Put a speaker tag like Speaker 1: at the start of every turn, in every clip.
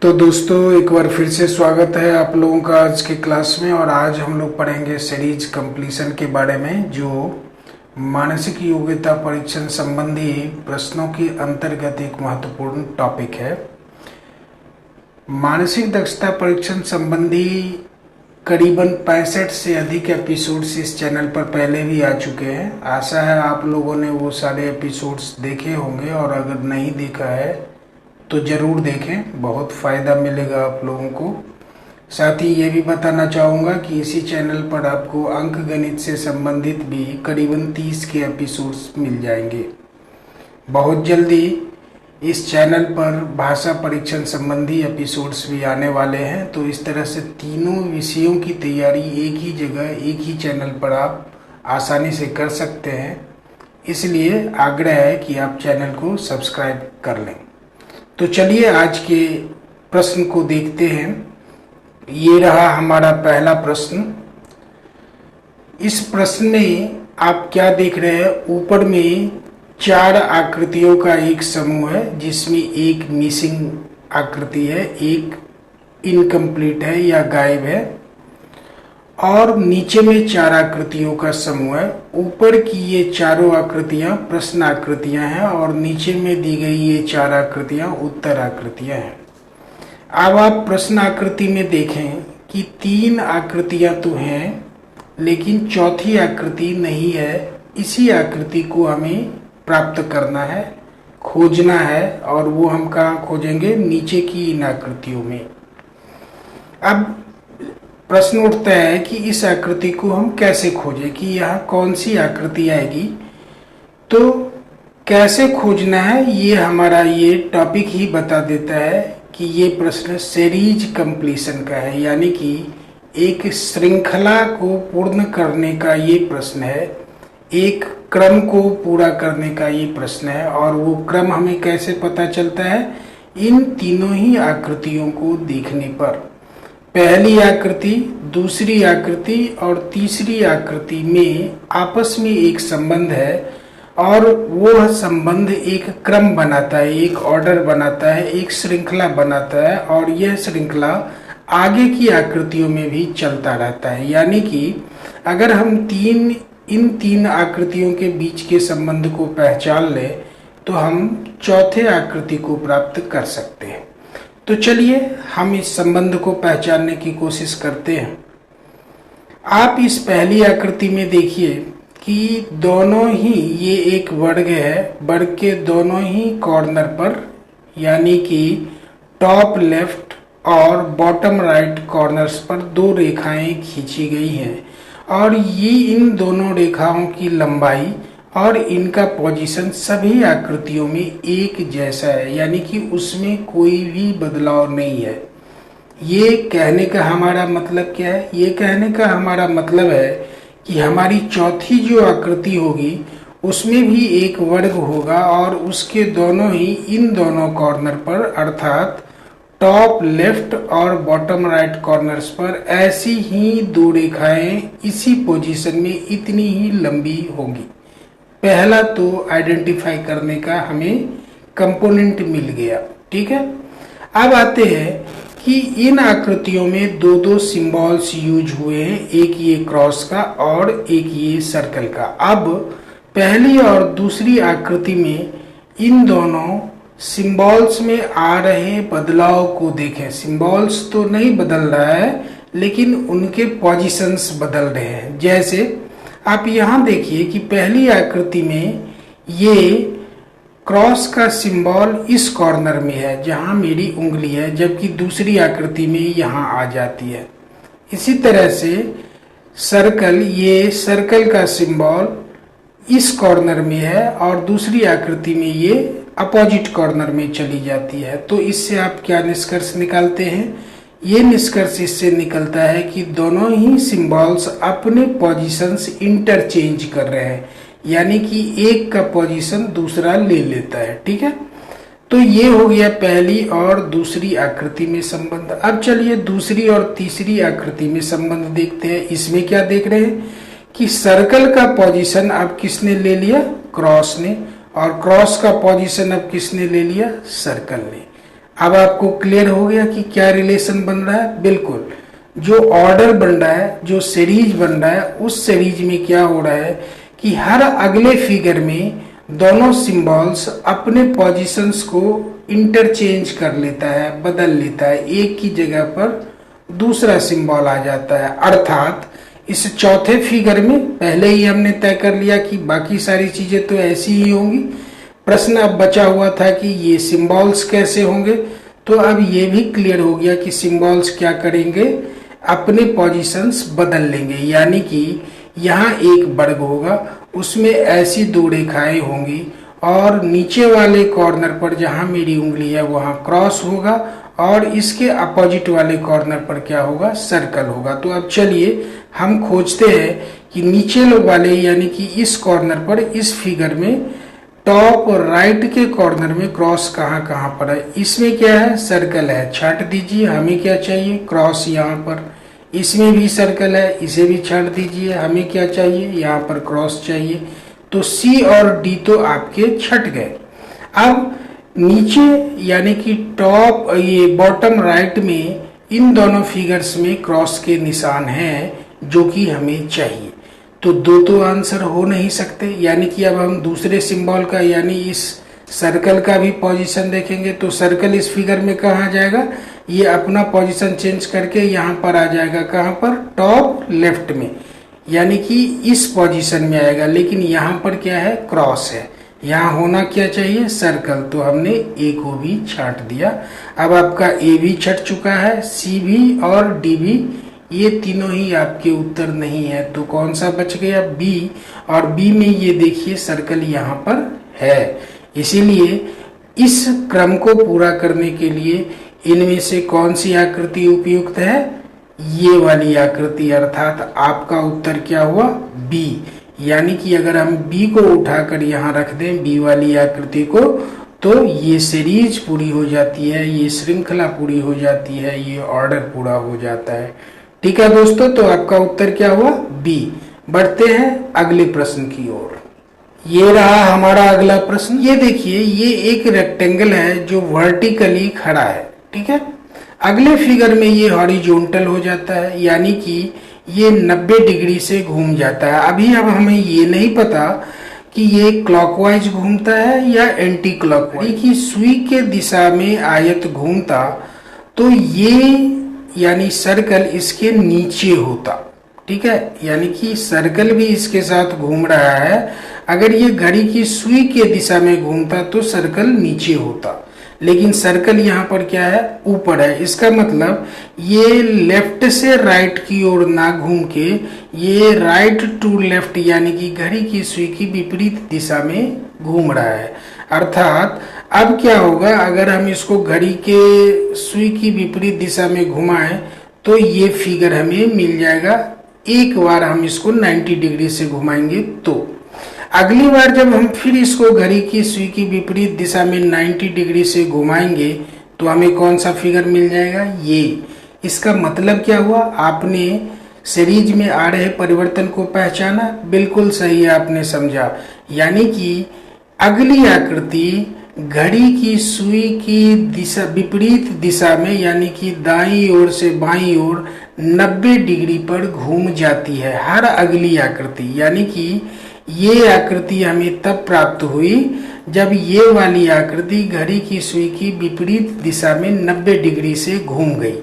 Speaker 1: तो दोस्तों एक बार फिर से स्वागत है आप लोगों का आज के क्लास में। और आज हम लोग पढ़ेंगे सीरीज कंप्लीशन के बारे में, जो मानसिक योग्यता परीक्षण संबंधी प्रश्नों के अंतर्गत एक महत्वपूर्ण टॉपिक है। मानसिक दक्षता परीक्षण संबंधी करीबन 65 से अधिक एपिसोड्स इस चैनल पर पहले भी आ चुके हैं। आशा है आप लोगों ने वो सारे एपिसोड्स देखे होंगे, और अगर नहीं देखा है तो ज़रूर देखें, बहुत फ़ायदा मिलेगा आप लोगों को। साथ ही ये भी बताना चाहूँगा कि इसी चैनल पर आपको अंक गणित से संबंधित भी करीबन 30 के एपिसोड्स मिल जाएंगे। बहुत जल्दी इस चैनल पर भाषा परीक्षण संबंधी एपिसोड्स भी आने वाले हैं। तो इस तरह से तीनों विषयों की तैयारी एक ही जगह एक ही चैनल पर आप आसानी से कर सकते हैं। इसलिए आग्रह है कि आप चैनल को सब्सक्राइब कर लें। तो चलिए आज के प्रश्न को देखते हैं। ये रहा हमारा पहला प्रश्न। इस प्रश्न में आप क्या देख रहे हैं, ऊपर में 4 आकृतियों का एक समूह है, जिसमें एक मिसिंग आकृति है, एक इनकम्प्लीट है या गायब है, और नीचे में 4 आकृतियों का समूह है। ऊपर की ये चारों आकृतियां प्रश्न आकृतियां हैं, और नीचे में दी गई ये 4 आकृतियां उत्तर आकृतियां हैं। अब आप प्रश्न आकृति में देखें कि 3 आकृतियां तो हैं, लेकिन चौथी आकृति नहीं है। इसी आकृति को हमें प्राप्त करना है, खोजना है, और वो हम कहाँ खोजेंगे, नीचे की इन आकृतियों में। अब प्रश्न उठता है कि इस आकृति को हम कैसे खोजें, कि यहाँ कौन सी आकृति आएगी। तो कैसे खोजना है ये हमारा ये टॉपिक ही बता देता है कि ये प्रश्न सीरीज कंप्लीशन का है, यानी कि एक श्रृंखला को पूर्ण करने का ये प्रश्न है, एक क्रम को पूरा करने का ये प्रश्न है। और वो क्रम हमें कैसे पता चलता है, इन तीनों ही आकृतियों को देखने पर। पहली आकृति, दूसरी आकृति और तीसरी आकृति में आपस में एक संबंध है, और वह संबंध एक क्रम बनाता है, एक ऑर्डर बनाता है, एक श्रृंखला बनाता है, और यह श्रृंखला आगे की आकृतियों में भी चलता रहता है। यानी कि अगर हम इन तीन आकृतियों के बीच के संबंध को पहचान लें तो हम चौथे आकृति को प्राप्त कर सकते हैं। तो चलिए हम इस संबंध को पहचानने की कोशिश करते हैं। आप इस पहली आकृति में देखिए कि दोनों ही, ये एक वर्ग है, वर्ग के दोनों ही कॉर्नर पर, यानी कि टॉप लेफ्ट और बॉटम राइट कॉर्नर्स पर 2 रेखाएं खींची गई हैं, और ये इन दोनों रेखाओं की लंबाई और इनका पोजीशन सभी आकृतियों में एक जैसा है, यानी कि उसमें कोई भी बदलाव नहीं है। ये कहने का हमारा मतलब क्या है, ये कहने का हमारा मतलब है कि हमारी चौथी जो आकृति होगी उसमें भी एक वर्ग होगा, और उसके दोनों ही इन दोनों कॉर्नर पर, अर्थात टॉप लेफ्ट और बॉटम राइट कॉर्नर्स पर ऐसी ही 2 रेखाएं इसी पोजीशन में इतनी ही लंबी होंगी। पहला तो आइडेंटिफाई करने का हमें कंपोनेंट मिल गया। ठीक है, अब आते हैं कि इन आकृतियों में 2-2 सिंबल्स यूज हुए हैं, एक ये क्रॉस का और एक ये सर्कल का। अब पहली और दूसरी आकृति में इन दोनों सिंबल्स में आ रहे बदलाव को देखें। सिंबल्स तो नहीं बदल रहा है, लेकिन उनके पोजीशंस बदल रहे हैं। जैसे आप यहाँ देखिए कि पहली आकृति में ये क्रॉस का सिंबल इस कॉर्नर में है जहाँ मेरी उंगली है, जबकि दूसरी आकृति में यहाँ आ जाती है। इसी तरह से सर्कल, ये सर्कल का सिंबल इस कॉर्नर में है, और दूसरी आकृति में ये अपोजिट कॉर्नर में चली जाती है। तो इससे आप क्या निष्कर्ष निकालते हैं, ये निष्कर्ष इससे निकलता है कि दोनों ही सिंबल्स अपने पोजीशंस इंटरचेंज कर रहे हैं, यानी कि एक का पोजीशन दूसरा ले लेता है। ठीक है, तो ये हो गया पहली और दूसरी आकृति में संबंध। अब चलिए दूसरी और तीसरी आकृति में संबंध देखते हैं। इसमें क्या देख रहे हैं कि सर्कल का पोजीशन अब किसने ले लिया, क्रॉस ने, और क्रॉस का पोजीशन अब किसने ले लिया, सर्कल ने। अब आपको क्लियर हो गया कि क्या रिलेशन बन रहा है। बिल्कुल, जो ऑर्डर बन रहा है, जो सीरीज बन रहा है, उस सीरीज में क्या हो रहा है कि हर अगले फिगर में दोनों सिंबल्स अपने पोजीशंस को इंटरचेंज कर लेता है, बदल लेता है, एक की जगह पर दूसरा सिंबल आ जाता है। अर्थात इस चौथे फिगर में पहले ही हमने तय कर लिया कि बाकी सारी चीजें तो ऐसी ही होंगी। प्रश्न अब बचा हुआ था कि ये सिंबल्स कैसे होंगे, तो अब ये भी क्लियर हो गया कि सिंबल्स क्या करेंगे, अपने पोजीशंस बदल लेंगे। यानी कि यहाँ एक वर्ग होगा, उसमें ऐसी दो रेखाएं होंगी और नीचे वाले कॉर्नर पर जहाँ मेरी उंगली है वहाँ क्रॉस होगा और इसके अपोजिट वाले कॉर्नर पर क्या होगा, सर्कल होगा। तो अब चलिए हम खोजते हैं कि नीचे वाले यानी कि इस कॉर्नर पर, इस फिगर में टॉप और राइट के कॉर्नर में क्रॉस कहाँ कहाँ पर है। इसमें क्या है, सर्कल है, छांट दीजिए। हमें क्या चाहिए, क्रॉस यहाँ पर। इसमें भी सर्कल है, इसे भी छांट दीजिए। हमें क्या चाहिए, यहाँ पर क्रॉस चाहिए। तो सी और डी तो आपके छट गए। अब नीचे यानी कि टॉप, ये बॉटम राइट में इन दोनों फिगर्स में क्रॉस के निशान हैं जो कि हमें चाहिए। तो दो तो आंसर हो नहीं सकते, यानी कि अब हम दूसरे सिंबल का यानी इस सर्कल का भी पोजीशन देखेंगे। तो सर्कल इस फिगर में कहाँ जाएगा, ये अपना पोजीशन चेंज करके यहाँ पर आ जाएगा। कहाँ पर, टॉप लेफ्ट में, यानी कि इस पोजीशन में आएगा। लेकिन यहाँ पर क्या है, क्रॉस है। यहाँ होना क्या चाहिए, सर्कल। तो हमने ए को भी छांट दिया। अब आपका ए भी छट चुका है, सी भी और डी भी, ये तीनों ही आपके उत्तर नहीं है। तो कौन सा बच गया, बी। और बी में ये देखिए सर्कल यहाँ पर है। इसीलिए इस क्रम को पूरा करने के लिए इनमें से कौन सी आकृति उपयुक्त है, ये वाली आकृति। अर्थात आपका उत्तर क्या हुआ, बी। यानी कि अगर हम बी को उठाकर यहाँ रख दें, बी वाली आकृति को, तो ये सीरीज पूरी हो जाती है, ये श्रृंखला पूरी हो जाती है, ये ऑर्डर पूरा हो जाता है। ठीक है दोस्तों, तो आपका उत्तर क्या हुआ, बी। बढ़ते हैं अगले प्रश्न की ओर। ये रहा हमारा अगला प्रश्न। ये देखिए, ये एक रेक्टेंगल है जो वर्टिकली खड़ा है। ठीक है, अगले फिगर में ये हॉरिजॉन्टल हो जाता है, यानी कि ये 90 डिग्री से घूम जाता है। अभी अब हमें ये नहीं पता कि ये क्लॉकवाइज घूमता है या एंटी क्लॉकवाइज। कि सुई के दिशा में आयत घूमता तो ये यानी सर्कल इसके नीचे होता। ठीक है, यानी कि सर्कल भी इसके साथ घूम रहा है। अगर ये घड़ी की सुई के दिशा में घूमता तो सर्कल नीचे होता, लेकिन सर्कल यहाँ पर क्या है, ऊपर है। इसका मतलब ये लेफ्ट से राइट की ओर ना घूम के ये राइट टू लेफ्ट यानी कि घड़ी की सुई की विपरीत दिशा में घूम रहा है। अर्थात अब क्या होगा, अगर हम इसको घड़ी के सुई की विपरीत दिशा में घुमाएं तो ये फिगर हमें मिल जाएगा। एक बार हम इसको 90 डिग्री से घुमाएंगे तो अगली बार जब हम फिर इसको घड़ी की सुई की विपरीत दिशा में 90 डिग्री से घुमाएंगे तो हमें कौन सा फिगर मिल जाएगा, ये। इसका मतलब क्या हुआ, आपने सीरीज में आ रहे परिवर्तन को पहचाना। बिल्कुल सही आपने समझा। यानी कि अगली आकृति घड़ी की सुई की दिशा विपरीत दिशा में यानी कि दाईं ओर से बाईं ओर 90 डिग्री पर घूम जाती है हर अगली आकृति। यानी कि ये आकृति हमें तब प्राप्त हुई जब ये वाली आकृति घड़ी की सुई की विपरीत दिशा में 90 डिग्री से घूम गई।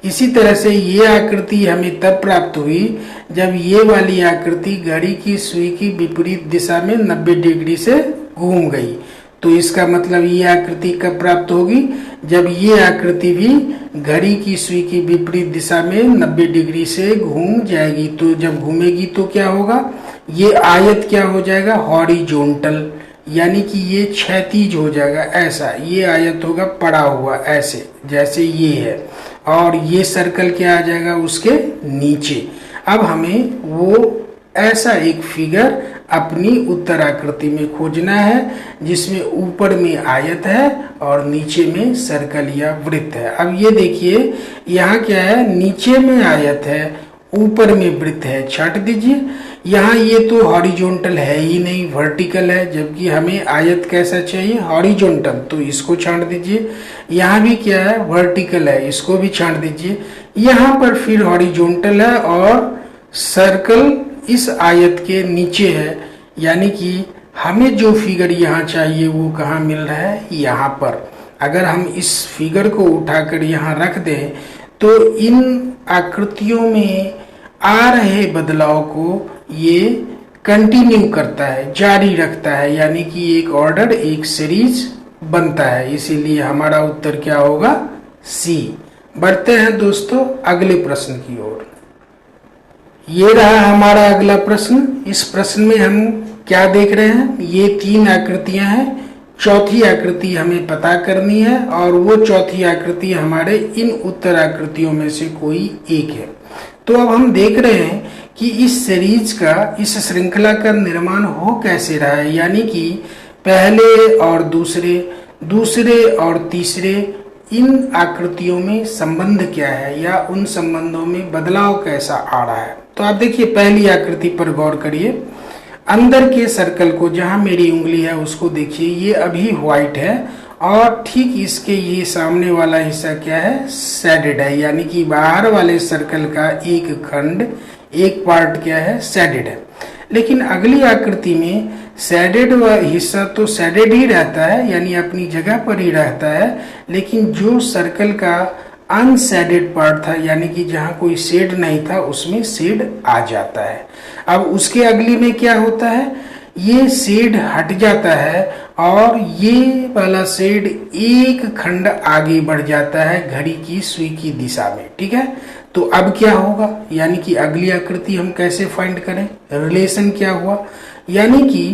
Speaker 1: इसी तरह से ये आकृति हमें तब प्राप्त हुई जब ये वाली आकृति घड़ी की सुई की विपरीत दिशा में 90 डिग्री से घूम गई। तो इसका मतलब ये आकृति कब प्राप्त होगी, जब ये आकृति भी घड़ी की सुई की विपरीत दिशा में 90 डिग्री से घूम जाएगी। तो जब घूमेगी तो क्या होगा, ये आयत क्या हो जाएगा, हॉरिजॉन्टल, यानी कि ये क्षैतिज हो जाएगा। ऐसा ये आयत होगा पड़ा हुआ ऐसे, जैसे ये है, और ये सर्कल क्या आ जाएगा उसके नीचे। अब हमें वो ऐसा एक फिगर अपनी उत्तर आकृति में खोजना है जिसमें ऊपर में आयत है और नीचे में सर्कल या वृत्त है। अब ये देखिए यहाँ क्या है, नीचे में आयत है, ऊपर में वृत्त है, छांट दीजिए। यहाँ ये तो हॉरिजॉन्टल है ही नहीं, वर्टिकल है, जबकि हमें आयत कैसा चाहिए, हॉरिजॉन्टल, तो इसको छांट दीजिए। यहाँ भी क्या है, वर्टिकल है, इसको भी छांट दीजिए। यहाँ पर फिर हॉरिजॉन्टल है और सर्कल इस आयत के नीचे है, यानी कि हमें जो फिगर यहाँ चाहिए वो कहाँ मिल रहा है, यहाँ पर। अगर हम इस फिगर को उठाकर यहाँ रख दें तो इन आकृतियों में आ रहे बदलाव को ये कंटिन्यू करता है, जारी रखता है, यानी कि एक ऑर्डर, एक सीरीज बनता है। इसीलिए हमारा उत्तर क्या होगा, सी। बढ़ते हैं दोस्तों अगले प्रश्न की ओर। ये रहा हमारा अगला प्रश्न। इस प्रश्न में हम क्या देख रहे हैं, ये 3 आकृतियां हैं, चौथी आकृति हमें पता करनी है और वो चौथी आकृति हमारे इन उत्तर आकृतियों में से कोई एक है। तो अब हम देख रहे हैं कि इस सीरीज का, इस श्रृंखला का निर्माण हो कैसे रहा है, यानी कि पहले और दूसरे, दूसरे और तीसरे, इन आकृतियों में संबंध क्या है या उन संबंधों में बदलाव कैसा आ रहा है। तो आप देखिए पहली आकृति पर गौर करिए। अंदर के सर्कल को, जहां मेरी उंगली है उसको देखिए, ये अभी व्हाइट है और ठीक इसके ये सामने वाला हिस्सा क्या है, शेडेड है, यानी कि बाहर वाले सर्कल का एक खंड, एक पार्ट क्या है, शेडेड है। लेकिन अगली आकृति में शेडेड हिस्सा तो शेडेड ही रहता है, यानी अपनी जगह पर ही रहता है, लेकिन जो सर्कल का अनशेडेड पार्ट था, यानी कि जहां कोई शेड नहीं था, उसमें शेड आ जाता है। अब उसके अगली में क्या होता है, ये शेड हट जाता है और ये वाला शेड एक खंड आगे बढ़ जाता है घड़ी की सुई की दिशा में। ठीक है, तो अब क्या होगा, यानी कि अगली आकृति हम कैसे फाइंड करें, रिलेशन क्या हुआ, यानी कि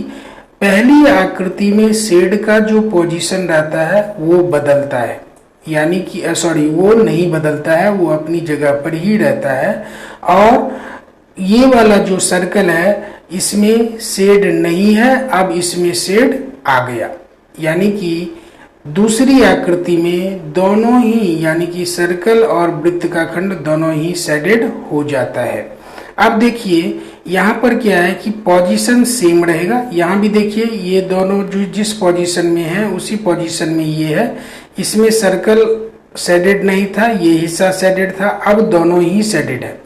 Speaker 1: पहली आकृति में शेड का जो पोजीशन रहता है वो बदलता है, यानी कि वो नहीं बदलता है, वो अपनी जगह पर ही रहता है। और ये वाला जो सर्कल है इसमें शेड नहीं है, अब इसमें शेड आ गया, यानी कि दूसरी आकृति में दोनों ही, यानी कि सर्कल और वृत्त का खंड दोनों ही शेडेड हो जाता है। अब देखिए यहाँ पर क्या है कि पोजीशन सेम रहेगा, यहाँ भी देखिए ये दोनों जो जिस पोजीशन में है उसी पोजीशन में ये है। इसमें सर्कल शेडेड नहीं था, ये हिस्सा शेडेड था, अब दोनों ही शेडेड है।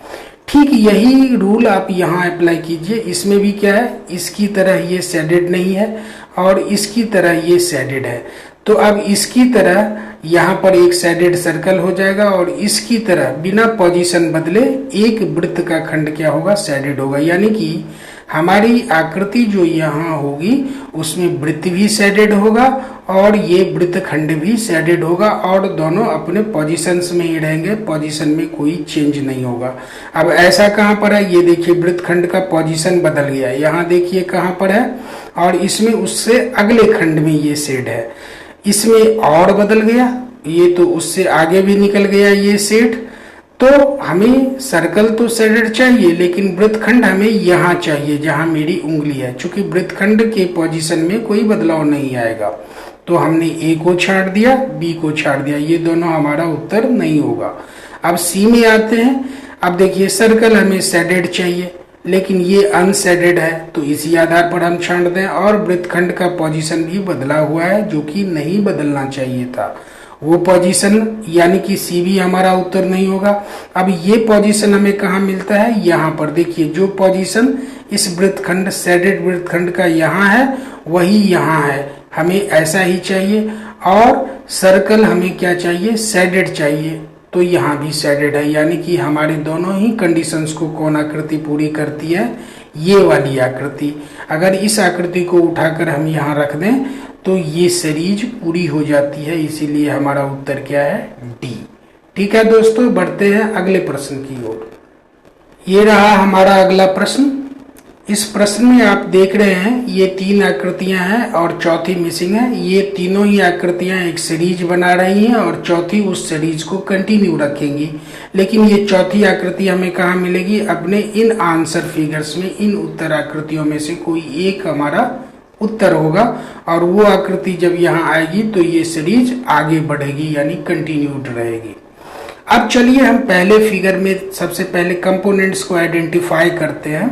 Speaker 1: ठीक यही रूल आप यहाँ अप्लाई कीजिए। इसमें भी क्या है, इसकी तरह ये शेडेड नहीं है और इसकी तरह ये शेडेड है, तो अब इसकी तरह यहाँ पर एक शेडेड सर्कल हो जाएगा और इसकी तरह बिना पोजीशन बदले एक वृत्त का खंड क्या होगा, शेडेड होगा, यानी कि हमारी आकृति जो यहाँ होगी उसमें वृत्त भी शेडेड होगा और ये वृत्त खंड भी शेडेड होगा और दोनों अपने पोजीशंस में ही रहेंगे, पोजीशन में कोई चेंज नहीं होगा। अब ऐसा कहाँ पर है, ये देखिए वृत्त खंड का पोजीशन बदल गया है, यहाँ देखिए कहाँ पर है, और इसमें उससे अगले खंड में ये शेड है, इसमें और बदल गया, ये तो उससे आगे भी निकल गया ये शेड। तो हमें सर्कल तो शेडेड चाहिए लेकिन वृत्तखंड हमें यहाँ चाहिए जहाँ मेरी उंगली है, चूंकि वृत्तखंड के पोजीशन में कोई बदलाव नहीं आएगा, तो हमने ए को छाड़ दिया, बी को छाड़ दिया, ये दोनों हमारा उत्तर नहीं होगा। अब सी में आते हैं। अब देखिए सर्कल हमें शेडेड चाहिए लेकिन ये अनशेडेड है, तो इसी आधार पर हम छांट दें, और वृत्तखंड का पोजीशन भी बदला हुआ है जो कि नहीं बदलना चाहिए था, वो पोजीशन, यानी कि सी भी हमारा उत्तर नहीं होगा। अब ये पोजीशन हमें कहाँ मिलता है, यहाँ पर देखिए जो पोजीशन इस वृत्तखंड, शेडेड वृत्तखंड का यहाँ है वही यहाँ है, हमें ऐसा ही चाहिए। और सर्कल हमें क्या चाहिए, शेडेड चाहिए, तो यहाँ भी शेडेड है, यानी कि हमारे दोनों ही कंडीशंस को कौन आकृति पूरी करती है, ये वाली आकृति। अगर इस आकृति को उठाकर हम यहाँ रख दें तो ये सीरीज पूरी हो जाती है, इसीलिए हमारा उत्तर क्या है, डी। ठीक है दोस्तों, बढ़ते हैं अगले प्रश्न की ओर। ये रहा हमारा अगला प्रश्न। इस प्रश्न में आप देख रहे हैं ये 3 आकृतियां हैं और चौथी मिसिंग है। ये तीनों ही आकृतियां एक सीरीज बना रही हैं और चौथी उस सीरीज को कंटिन्यू रखेंगी, लेकिन ये चौथी आकृति हमें कहाँ मिलेगी, अपने इन आंसर फिगर्स में, इन उत्तर आकृतियों में से कोई एक हमारा उत्तर होगा, और वो आकृति जब यहाँ आएगी तो ये सीरीज आगे बढ़ेगी, यानी कंटिन्यूड रहेगी। अब चलिए हम पहले फिगर में सबसे पहले कंपोनेंट्स को आइडेंटिफाई करते हैं।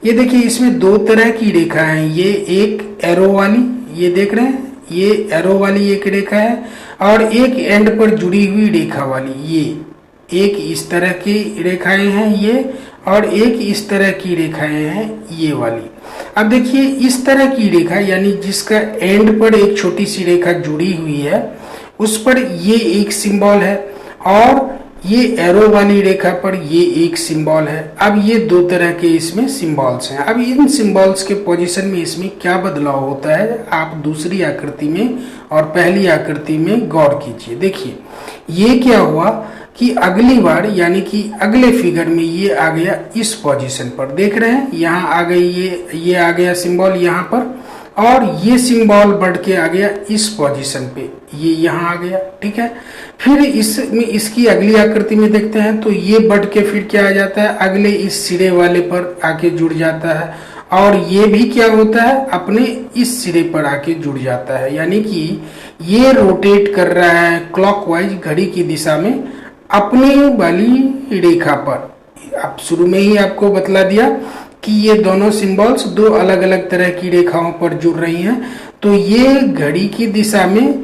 Speaker 1: ये देखिए इसमें दो तरह की रेखा है, ये एक एरो वाली, ये देख रहे हैं, ये एरो वाली एक रेखा है और एक एंड पर जुड़ी हुई रेखा वाली, ये एक इस तरह की रेखाएं हैं ये, और एक इस तरह की रेखाएं हैं ये वाली। अब देखिए इस तरह की रेखा यानी जिसका एंड पर एक छोटी सी रेखा जुड़ी हुई है उस पर ये एक सिंबल है, और ये एरो वाली रेखा पर ये एक सिंबल है। अब ये दो तरह के इसमें सिंबल्स हैं। अब इन सिंबल्स के पोजीशन में इसमें क्या बदलाव होता है आप दूसरी आकृति में और पहली आकृति में गौर कीजिए। देखिए ये क्या हुआ कि अगली बार यानी कि अगले फिगर में ये आ गया इस पोजीशन पर, देख रहे हैं यहाँ आ गई, ये आ गया सिंबल यहाँ पर, और ये सिंबल बढ़ के आ गया इस पोजीशन पे, ये यहाँ आ गया, ठीक है। फिर इसमें इसकी अगली आकृति में देखते हैं तो ये बढ़ के फिर क्या आ जाता है, अगले इस सिरे वाले पर आके जुड़ जाता है, और ये भी क्या होता है अपने इस सिरे पर आके जुड़ जाता है, यानी कि ये रोटेट कर रहा है क्लॉकवाइज घड़ी की दिशा में अपनी वाली रेखा पर। अब शुरू में ही आपको बतला दिया कि ये दोनों सिंबल्स दो अलग अलग तरह की रेखाओं पर जुड़ रही हैं, तो ये घड़ी की दिशा में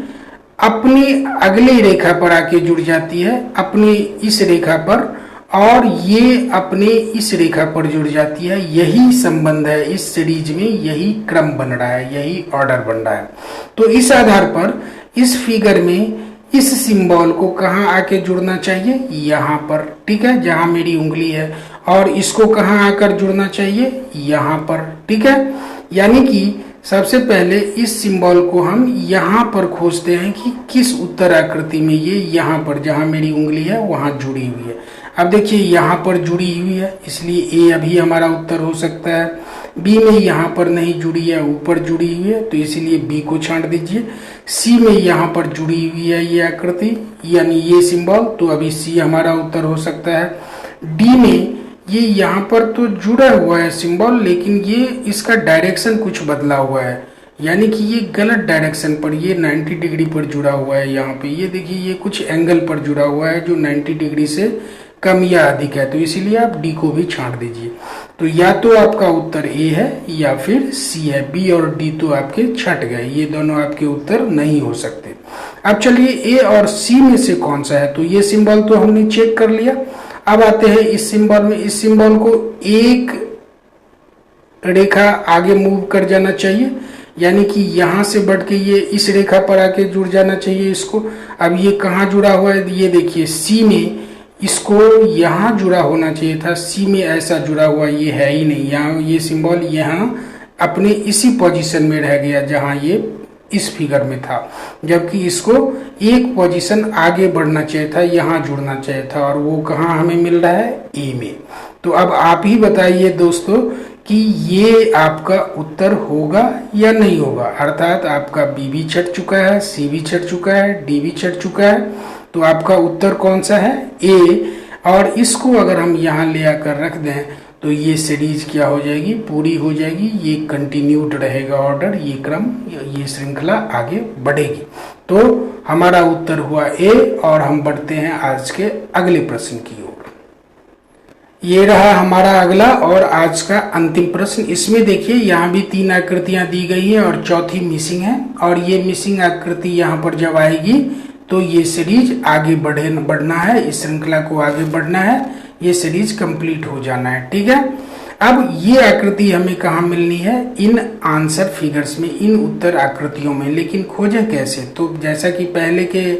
Speaker 1: अपनी अगली रेखा पर आके जुड़ जाती है, अपनी इस रेखा पर, और ये अपने इस रेखा पर जुड़ जाती है। यही संबंध है इस सीरीज में, यही क्रम बन रहा है, यही ऑर्डर बन रहा है। तो इस आधार पर इस फिगर में इस सिंबल को कहाँ आके जुड़ना चाहिए, यहाँ पर, ठीक है, जहां मेरी उंगली है, और इसको कहाँ आकर जुड़ना चाहिए, यहाँ पर, ठीक है। यानी कि सबसे पहले इस सिंबल को हम यहाँ पर खोजते हैं कि किस उत्तर आकृति में ये यहाँ पर जहां मेरी उंगली है वहां जुड़ी हुई है। अब देखिए यहाँ पर जुड़ी हुई है, इसलिए ए अभी हमारा उत्तर हो सकता है। बी में यहाँ पर नहीं जुड़ी है, ऊपर जुड़ी हुई है, तो इसलिए बी को छांट दीजिए। सी में यहाँ पर जुड़ी हुई है ये आकृति यानी ये सिंबल, तो अभी सी हमारा उत्तर हो सकता है। डी में ये यहाँ पर तो जुड़ा हुआ है सिंबल, लेकिन ये इसका डायरेक्शन कुछ बदला हुआ है, यानी कि ये गलत डायरेक्शन पर, ये 90 डिग्री पर जुड़ा हुआ है। यहाँ पे ये देखिए ये कुछ एंगल पर जुड़ा हुआ है जो 90 डिग्री से कम या अधिक है, तो इसीलिए आप डी को भी छांट दीजिए। तो या तो आपका उत्तर ए है या फिर सी है, बी और डी तो आपके छट गए, ये दोनों आपके उत्तर नहीं हो सकते। अब चलिए ए और सी में से कौन सा है, तो ये सिंबल तो हमने चेक कर लिया। अब आते हैं इस सिंबल में, इस सिंबल को एक रेखा आगे मूव कर जाना चाहिए, यानी कि यहाँ से बढ़ के ये इस रेखा पर आके जुड़ जाना चाहिए इसको। अब ये कहाँ जुड़ा हुआ है, ये देखिए सी में, इसको यहाँ जुड़ा होना चाहिए था, सी में ऐसा जुड़ा हुआ ये है ही नहीं, यहाँ ये सिंबल यहाँ अपने इसी पोजीशन में रह गया जहाँ ये इस फिगर में था, जबकि इसको एक पोजीशन आगे बढ़ना चाहिए था, यहाँ जुड़ना चाहिए था, और वो कहाँ हमें मिल रहा है, ए में। तो अब आप ही बताइए दोस्तों कि ये आपका उत्तर होगा या नहीं होगा, अर्थात आपका बी भी छट चुका है, सी भी छट चुका है, डी भी छट चुका है, तो आपका उत्तर कौन सा है, ए। और इसको अगर हम यहाँ ले आकर रख दें तो ये सीरीज क्या हो जाएगी, पूरी हो जाएगी, ये कंटिन्यूड रहेगा ऑर्डर, ये क्रम, ये श्रृंखला आगे बढ़ेगी। तो हमारा उत्तर हुआ ए, और हम बढ़ते हैं आज के अगले प्रश्न की ओर। ये रहा हमारा अगला और आज का अंतिम प्रश्न। इसमें देखिए यहाँ भी 3 आकृतियां दी गई है और चौथी मिसिंग है, और ये मिसिंग आकृति यहाँ पर जब आएगी तो ये सीरीज आगे बढ़ना है, इस श्रृंखला को आगे बढ़ना है, ये सीरीज कंप्लीट हो जाना है, ठीक है। अब ये आकृति हमें कहाँ मिलनी है, इन आंसर फिगर्स में, इन उत्तर आकृतियों में। लेकिन खोजें कैसे, तो जैसा कि पहले के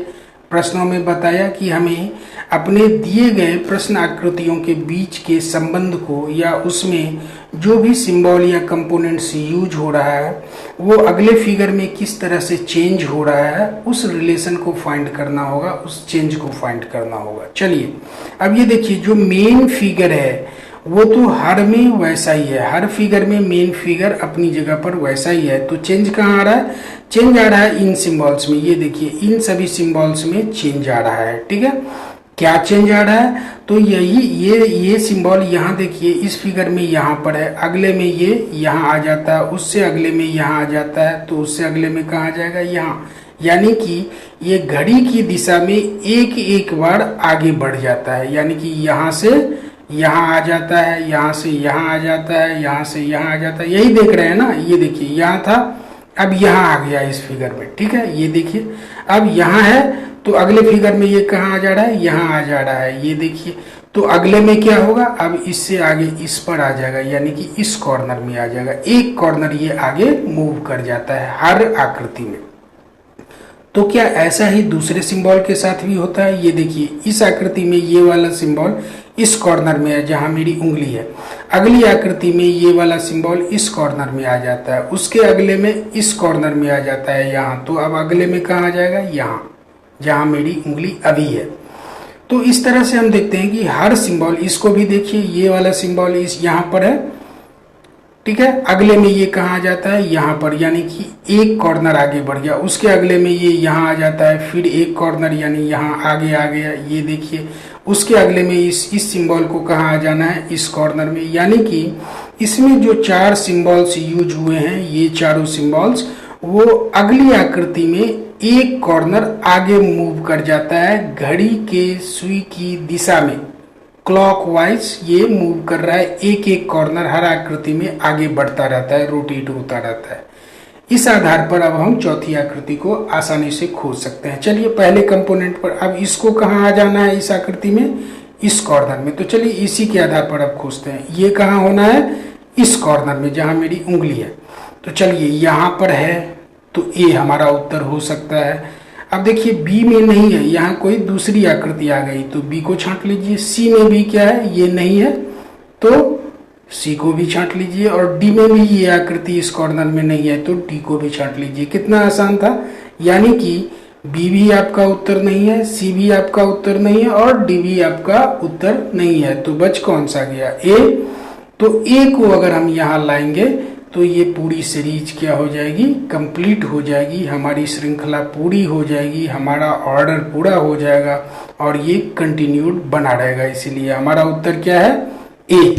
Speaker 1: प्रश्नों में बताया कि हमें अपने दिए गए प्रश्न आकृतियों के बीच के संबंध को, या उसमें जो भी सिंबल या कंपोनेंट्स यूज हो रहा है वो अगले फिगर में किस तरह से चेंज हो रहा है, उस रिलेशन को फाइंड करना होगा, उस चेंज को फाइंड करना होगा। चलिए अब ये देखिए जो मेन फिगर है वो तो हर में वैसा ही है, हर फिगर में मेन फिगर अपनी जगह पर वैसा ही है। तो चेंज कहाँ आ रहा है, चेंज आ रहा है इन सिंबल्स में, ये देखिए इन सभी सिंबल्स में चेंज आ रहा है, ठीक है। क्या चेंज आ रहा है, तो यही ये सिंबल यहाँ देखिए इस फिगर में यहाँ पर है, अगले में ये यहाँ आ जाता है, उससे अगले में यहाँ आ जाता है, तो उससे अगले में कहाँ आ जाएगा, यहाँ, यानी कि ये घड़ी की दिशा में एक एक बार आगे बढ़ जाता है, यानी कि यहाँ से यहाँ आ जाता है, यहाँ से यहाँ आ जाता है, यहाँ से यहाँ आ जाता है। यही देख रहे हैं ना, ये देखिए यहाँ था, अब यहाँ आ गया इस फिगर में, ठीक है। ये देखिए अब यहाँ है तो अगले फिगर में ये कहाँ आ जा रहा है, यहाँ आ जा रहा है, ये देखिए। तो अगले में क्या होगा, अब इससे आगे इस पर आ जाएगा, यानी कि इस कॉर्नर में आ जाएगा। एक कॉर्नर ये आगे मूव कर जाता है हर आकृति में। तो क्या ऐसा ही दूसरे सिंबल के साथ भी होता है? ये देखिए इस आकृति में ये वाला सिंबल इस कॉर्नर में है जहां मेरी उंगली है, अगली आकृति में ये वाला सिंबल इस कॉर्नर में आ जाता है, उसके अगले में इस कॉर्नर में आ जाता है यहाँ। तो अब अगले में कहाँ आ जाएगा, यहाँ जहां मेरी उंगली अभी है। तो इस तरह से हम देखते हैं कि हर सिंबल, इसको भी देखिए ये वाला सिंबल इस यहाँ पर है, ठीक है, अगले में ये कहाँ आ जाता है, यहाँ पर, यानी कि एक कॉर्नर आगे बढ़ गया। उसके अगले में ये यहाँ आ जाता है, फिर एक कॉर्नर यानी यहाँ आगे आ गया, ये देखिए। उसके अगले में इस सिंबल को कहाँ आ जाना है, इस कॉर्नर में। यानी कि इसमें जो 4 सिंबल्स यूज हुए हैं, ये चारों सिंबल्स, वो अगली आकृति में एक कॉर्नर आगे मूव कर जाता है, घड़ी के सुई की दिशा में क्लॉकवाइज ये मूव कर रहा है। एक एक कॉर्नर हर आकृति में आगे बढ़ता रहता है, रोटेट होता रहता है। इस आधार पर अब हम चौथी आकृति को आसानी से खोज सकते हैं। चलिए पहले कंपोनेंट पर, अब इसको कहाँ आ जाना है इस आकृति में, इस कॉर्नर में। तो चलिए इसी के आधार पर अब खोजते हैं। ये कहाँ होना है, इस कॉर्नर में जहाँ मेरी उंगली है। तो चलिए यहाँ पर है, तो ए हमारा उत्तर हो सकता है। अब देखिए बी में नहीं है, यहाँ कोई दूसरी आकृति आ गई, तो बी को छांट लीजिए। सी में भी क्या है, ये नहीं है, तो सी को भी छांट लीजिए। और डी में भी ये आकृति इस कॉर्नर में नहीं है, तो डी को भी छांट लीजिए। कितना आसान था, यानी कि बी भी आपका उत्तर नहीं है, सी भी आपका उत्तर नहीं है, और डी भी आपका उत्तर नहीं है। तो बच कौन सा गया, ए। तो ए को अगर हम यहाँ लाएंगे तो ये पूरी सीरीज क्या हो जाएगी, कंप्लीट हो जाएगी, हमारी श्रृंखला पूरी हो जाएगी, हमारा ऑर्डर पूरा हो जाएगा और ये कंटिन्यूड बना रहेगा। इसीलिए हमारा उत्तर क्या है, ए।